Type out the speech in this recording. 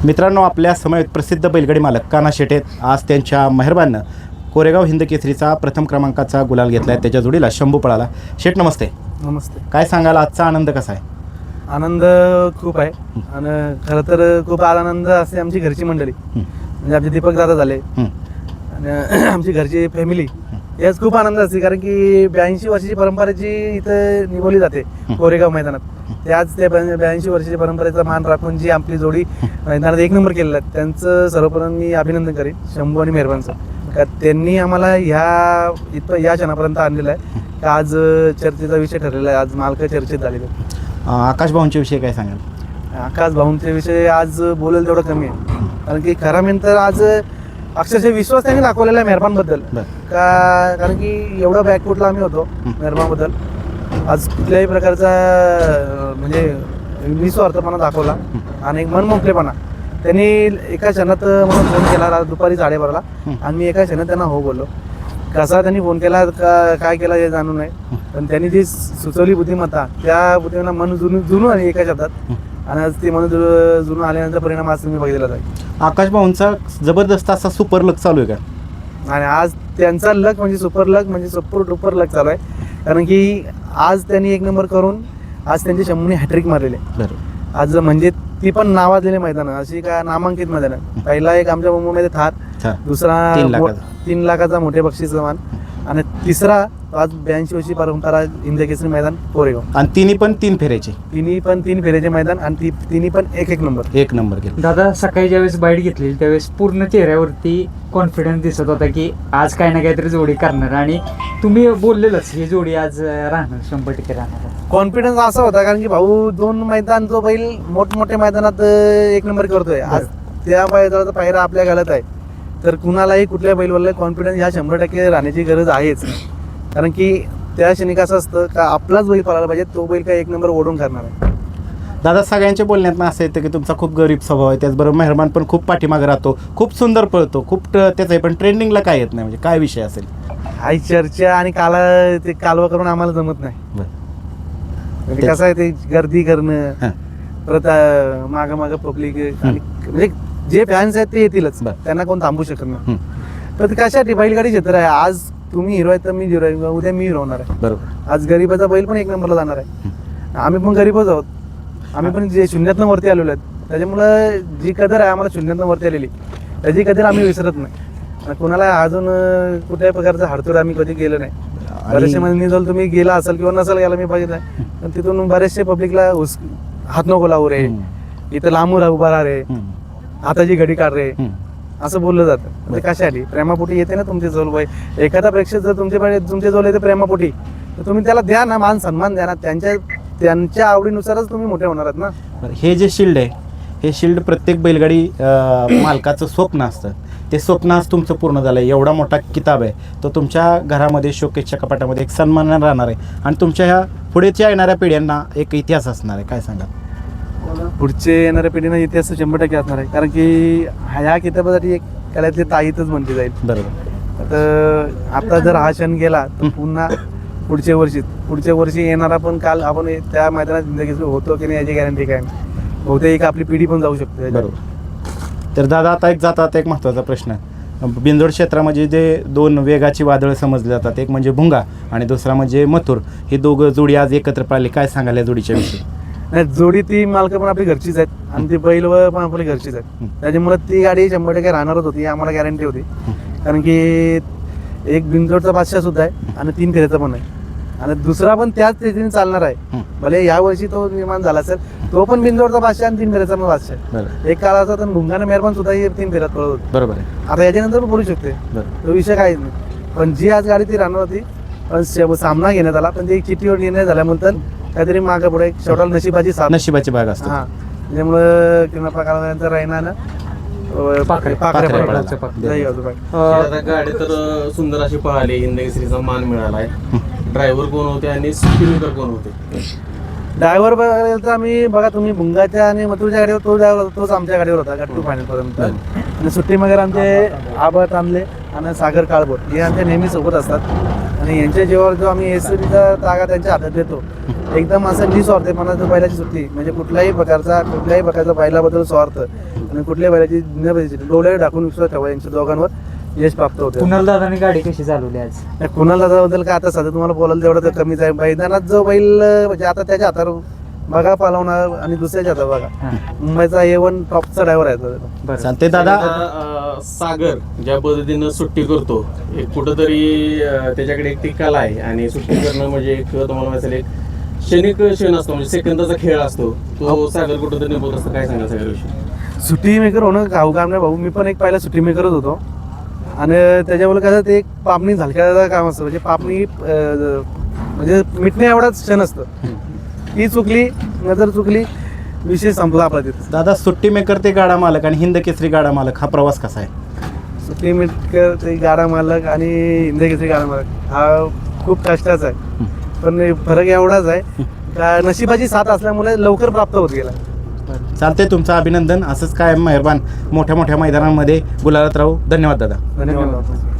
मित्रांनो, आपल्या समवेत प्रसिद्ध बैलगाडी मालक कान्हा शेट आहेत. आज त्यांच्या मेहरबानं कोरेगाव हिंद केसरीचा प्रथम क्रमांकाचा गुलाल घेतला आहे. त्याच्या जोडीला शंभू पळाला. शेट नमस्ते. नमस्ते. काय सांगाल, आजचा आनंद कसा आहे? आनंद खूप आहे आणि खरं तर खूप आनंद असते. आमची घरची मंडळी म्हणजे आमचे दीपक दादा झाले आणि आमची घरची फॅमिली याच खूप आनंद असते, कारण की 82 वर्षाची परंपरेची इथं निभवली जाते कोरेगाव मैदानात. ते आज त्या 82 वर्षाची परंपरेचा मान राखून जी आपली जोडी मैदानात एक नंबर केलेला आहे, त्यांचं सर्वप्रथम मी अभिनंदन करेन शंभू आणि मेहरबानचं. का त्यांनी आम्हाला इथं या क्षणापर्यंत आणलेलं आहे. का आज चर्चेचा विषय ठरलेला आहे, आज मालक चर्चेत झालेले. आकाश भाऊंच्या विषयी काय सांगाल? आकाश भाऊंच्या विषयी आज बोलेल तेवढं कमी आहे, कारण की खरा मेन तर आज अक्षरशः विश्वास त्यांनी दाखवलेला आहे मेहरबानबद्दल. कारण की एवढं बॅकफुटला आम्ही होतो मेहरबानबद्दल. आज कुठल्याही प्रकारचा म्हणजे निस्वार्थपणा दाखवला आणि एक मनमोकळेपणा. त्यांनी एका क्षणात मला फोन केला दुपारी 12:30ला आणि मी एका क्षणात त्यांना हो बोललो. कसा त्यांनी फोन केला काय केला हे जाणून नाही, पण त्यांनी जी सुचवली बुद्धिमत्ता, त्या बुद्धिमत्ता मन जुनून आणि एका शब्दात, आणि आज ते मन जुनून आल्यानंतर परिणाम आज तुम्ही बघितलेला आहे. आकाश भाऊंचा जबरदस्त असा सुपर लक चालू आहे का? आणि आज त्यांचा लक म्हणजे सुपर लक म्हणजे सुपर डुपर लक चालू आहे, कारण की आज त्यांनी एक नंबर करून आज त्यांच्या शंभूने हॅट्रिक मारलेले. आज म्हणजे ती पण नावाजलेली मैदान, अशी का नामांकित मैदान. पहिला एक आमच्या मुंबईमध्ये थार, दुसरा 3 लाखाचा मोठे बक्षीस मान, आणि तिसरा आज 82 वर्षी परंपरा हिंद केसरी मैदान कोरेगाव. आणि तिन्ही पण 3 फेऱ्याचे, तिन्ही पण 3 फेऱ्याचे मैदान आणि तिन्ही पण एक नंबर केलं. दादा, सकाळी ज्यावेळेस बाईट घेतलेली त्यावेळेस पूर्ण चेहऱ्यावरती कॉन्फिडन्स दिसत होता की आज काही ना काहीतरी जोडी करणार, आणि तुम्ही बोललेलंच ही जोडी आज राहणार, 100% राहणार. कॉन्फिडन्स असा होता कारण की भाऊ 2 मैदान जो बैल मोठमोठ्या मैदानात एक नंबर करतोय, आज त्या बैलाचा पायरा आपल्या घालत आहे, तर कुणालाही कुठल्या बैलवरला कॉन्फिडन्स ह्या 100% राहण्याची गरज आहेच. कारण की त्या क्षणी कसं असतं का आपलाच बैल पळायला पाहिजे, तो बैल काय एक नंबर ओढून करणार आहे. दादा, सगळ्यांच्या बोलण्यात असं येतं की तुमचा खूप गरीब स्वभाव आहे, त्याचबरोबर मेहरबान पण खूप पाठीमागे राहतो, खूप सुंदर पळतो, खूप त्याचं पण ट्रेंडिंगला काय येत नाही, म्हणजे काय विषय असेल? हाय चर्चा आणि ते कालवा करून आम्हाला जमत नाही. म्हणजे कसं आहे, ते गर्दी करणं, परत मागं पब्लिक, म्हणजे जे फॅन्स आहेत ते येतीलच, त्यांना कोण थांबू शकत नाही. तर कशासाठी बैलगाडी क्षेत्र आहे, आज तुम्ही हिरो आहे तर मी हिरो आहे, उद्या मी हिरो होणार आहे. बरोबर. आज गरीबाचा बैल पण एक नंबरला जाणार आहे. आम्ही पण गरीबच आहोत, आम्ही पण जे शून्यातनं वरती आलेलो आहेत, त्याच्यामुळं जी कदर आहे आम्हाला शून्यातनं वरती आलेली, त्याची कदर आम्ही विसरत नाही. कुणाला अजून कुठल्याही प्रकारचा हाडतोड आम्ही कधी गेलो नाही. बरेचसे मध्ये जर तुम्ही गेला असाल किंवा नसाल गेला मी बघितलं, पण तिथून बरेचसे पब्लिकला हात नको लावू रे, इथं लांबून उभा राहा रे, हाताची घडी काढ रे, असं बोललं जातं. म्हणजे कशासाठी? प्रेमापोटी येते ना तुमचे जवळ बाई. एखादा प्रेक्षक जर तुमच्या जवळ येते प्रेमापोटी, तर तुम्ही त्याला द्या ना, मान सन्मान द्या ना, त्यांच्या आवडीनुसारच तुम्ही मोठे होणार आहेत ना. हे जे शिल्ड आहे, हे शिल्ड प्रत्येक बैलगाडी मालकाचं स्वप्न असतं. ते स्वप्न आज तुमचं पूर्ण झालं आहे. एवढा मोठा किताब आहे, तो तुमच्या घरामध्ये शोकेसच्या कपाटामध्ये एक सन्मान राहणार आहे, आणि तुमच्या ह्या पुढेच्या येणाऱ्या पिढ्यांना एक इतिहास असणार आहे. काय सांगा? पुढचे येणाऱ्या पिढीनं इतिहास 100% असणार आहे, कारण की ह्या किताबासाठी एक कलातली ताईतच म्हणली जाईल. बरोबर. तर आता जर हा क्षण गेला तर पुन्हा पुढच्या वर्षी येणारा पण काल आपण त्या मैदानात जिंदगी होतो की नाही याची गॅरंटी काय नाही. बहुतेक आपली पिढी पण जाऊ शकते. बरोबर. तर दादा, आता एक महत्त्वाचा प्रश्न. बिंदोड क्षेत्रामध्ये जे 2 वेगाची वादळं समजली जातात, एक म्हणजे भुंगा आणि दुसरा म्हणजे मथुर, हे दोघं जोडी आज एकत्र पाळली. काय सांगाल या जोडीच्या विषयी? नाही, जोडी ती मालकं पण आपली घरचीच आहेत आणि ती बैल पण आपली घरचीच आहेत, त्याच्यामुळे ती गाडी 100% राहणारच होती, आम्हाला गॅरंटी होती. कारण की एक बिंदोडचा बादशाह सुद्धा आहे आणि 3 फेऱ्याचा पण आहे, आणि दुसरा पण त्याच स्थितीने चालणार आहे. भले या वर्षी तो निर्माण झाला असेल, तो पण बिंदोडचा बादशाह आणि 3 फेऱ्याचा पण बादशाह. एक काळ असा तर भुंगाने मेहरबान सुद्धा 3 फेऱ्यात पळत होती. बरोबर आहे. आता याच्यानंतर पण बोलू शकते, तो विषय काहीच नाही. पण जी आज गाडी ती राहणार होती, पण सामना घेण्यात आला, पण ती चिठ्ठीवर निर्णय झाल्यानंतर काहीतरी मागे पुढे शेवटाला नशिबाची भाग असतो. हा, त्यामुळं किंवा प्रकारांचा राहिना ना गाडी तर सुंदर अशी पळाली, हिंद केसरीचा मान मिळाला आहे. ड्रायव्हर कोण होते आणि स्पीडमेकर कोण होते? ड्रायव्हर तर आम्ही बघा, तुम्ही भुंगाच्या आणि मथुरच्या गाडीवर तो ड्रायव्हर, तोच आमच्या गाडीवर होता गट्टू फायनलपर्यंत. आणि सुट्टी वगैरे आमचे आबा तांबले आणि सागर काळभोर हे आमच्या नेहमी सोबत असतात. आणि यांच्या जीवावर जो आम्ही एसरीचा तागा त्यांच्या हातात देतो एकदम असं निस्वार्थ मला तो बैलाची सुट्टी म्हणजे कुठल्याही प्रकारचा बैलाबद्दल स्वार्थ आणि कुठल्याही बैलाची डोळे टाकून विश्वास ठेवा यांच्या दोघांवर यश प्राप्त होते. कुणाल दादानी गाडी कशी चालवली आज? कुणाल दादाबद्दल काय आता सध्या तुम्हाला बोलायला तेवढं तर कमीच आहे. मैदानात जो बैल म्हणजे आता त्याच्या हातावर बघा पालवणार आणि दुसऱ्याच्या हातात बघा मुंबईचा A1 टॉपचा ड्रायव्हर आहे तो. बरं. चालते दादा. सागर ज्या पद्धतीनं सुट्टी करतो एक कुठंतरी त्याच्याकडे एक ती कला आहे आणि सुट्टी करणं म्हणजे एक तुम्हाला माहिती असेल, एक क्षणिक क्षण असतो म्हणजे सेकंदाचा खेळ असतो तो सागर कुठंतरी निभवत असतो. काय सांगाल सागरविषयी? सुट्टी मेकर होणं गाव काम नाही भाऊ. मी पण एक पहिला सुट्टी मेकरच होतो आणि त्याच्यामुळे कसं ते एक पापणी झालक्याचं काम असतं म्हणजे पापणी म्हणजे मिटणे एवढाच क्षण असतं. ती चुकली नजर चुकली विषय संपला आपला तिथं. दादा, सुट्टी मेकर ते गाडा मालक आणि हिंद केसरी गाडा मालक हा प्रवास कसा आहे? सुट्टी मेकर ते गाडा मालक आणि हिंदकेसरी गाडा मालक हा खूप कष्टाचा आहे. पण फरक एवढाच आहे का नशिबाची साथ असल्यामुळे लवकर प्राप्त होत गेला. चालते, तुमचं अभिनंदन. असंच कायम मेहरबान मोठ्या मोठ्या मैदानांमध्ये गुलालात राहू. धन्यवाद दादा. धन्यवाद.